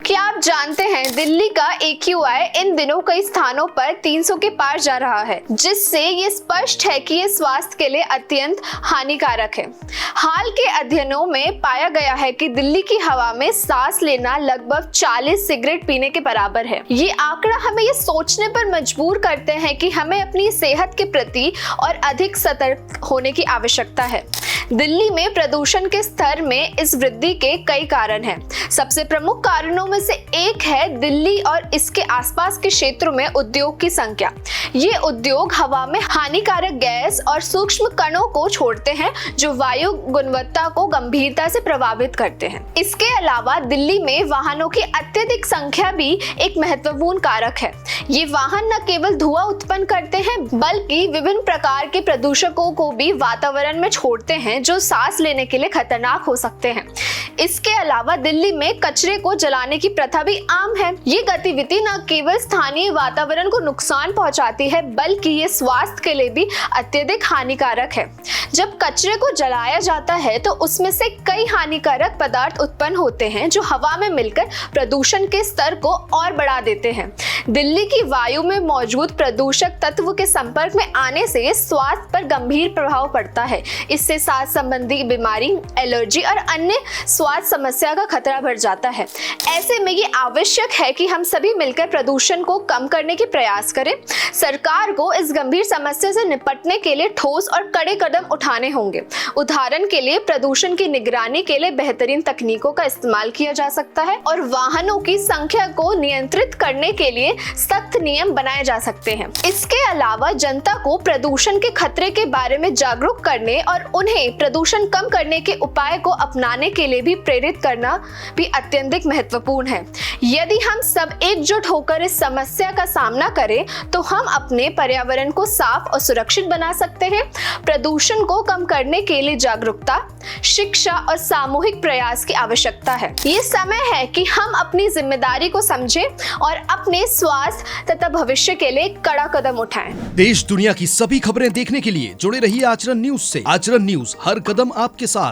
क्या आप जानते हैं दिल्ली का AQI इन दिनों कई स्थानों पर 300 के पार जा रहा है, जिससे ये स्पष्ट है कि ये स्वास्थ्य के लिए अत्यंत हानिकारक है। हाल के अध्ययनों में पाया गया है कि दिल्ली की हवा में सांस लेना लगभग 40 सिगरेट पीने के बराबर है। ये आंकड़ा हमें ये सोचने पर मजबूर करते हैं कि हमें अपनी सेहत के प्रति और अधिक सतर्क होने की आवश्यकता है। दिल्ली में प्रदूषण के स्तर में इस वृद्धि के कई कारण हैं। सबसे प्रमुख कारणों में से एक है दिल्ली और इसके आसपास के क्षेत्रों में उद्योग की संख्या। ये उद्योग हवा में हानिकारक गैस और सूक्ष्म कणों को छोड़ते हैं, जो वायु गुणवत्ता को गंभीरता से प्रभावित करते हैं। इसके अलावा दिल्ली में वाहनों की अत्यधिक संख्या भी एक महत्वपूर्ण कारक है। ये वाहन न केवल धुआं उत्पन्न करते हैं, बल्कि विभिन्न प्रकार के प्रदूषकों को भी वातावरण में छोड़ते हैं, जो सांस लेने के लिए खतरनाक हो सकते हैं। इसके अलावा दिल्ली में कचरे को जलाने की प्रथा भी आम है। ये गतिविधि न केवल स्थानीय वातावरण को नुकसान पहुंचाती है, बल्कि ये स्वास्थ्य के लिए भी अत्यधिक हानिकारक है। जब कचरे को जलाया जाता है तो उसमें से कई हानिकारक पदार्थ उत्पन्न होते हैं, जो हवा में मिलकर प्रदूषण के स्तर को और बढ़ा देते हैं। दिल्ली की वायु में मौजूद प्रदूषक तत्व के संपर्क में आने से स्वास्थ्य पर गंभीर प्रभाव पड़ता है। इससे सांस संबंधी बीमारी, एलर्जी और अन्य स्वास्थ्य समस्या का खतरा बढ़ जाता है। ऐसे में ये आवश्यक है कि हम सभी मिलकर प्रदूषण को कम करने के प्रयास करें। सरकार को इस गंभीर समस्या से निपटने के लिए ठोस और कड़े कदम उठाने होंगे। उदाहरण के लिए प्रदूषण की निगरानी के लिए बेहतरीन तकनीकों का इस्तेमाल किया जा सकता है और वाहनों की संख्या को नियंत्रित करने के लिए सख्त नियम बनाए जा सकते हैं। इसके अलावा जनता को प्रदूषण के खतरे के बारे में जागरूक करने और उन्हें प्रदूषण कम करने के उपाय को अपनाने के लिए भी प्रेरित करना भी अत्यंत महत्वपूर्ण है। यदि हम सब एकजुट होकर इस समस्या का सामना करें तो हम अपने पर्यावरण को साफ और सुरक्षित बना सकते हैं। प्रदूषण को कम करने के लिए जागरूकता, शिक्षा और सामूहिक प्रयास की आवश्यकता है। ये समय है कि हम अपनी जिम्मेदारी को समझें और अपने स्वास्थ्य तथा भविष्य के लिए कड़ा कदम उठाएं। देश दुनिया की सभी खबरें देखने के लिए जुड़े रहिए आचरण न्यूज से। आचरण न्यूज, हर कदम आपके साथ।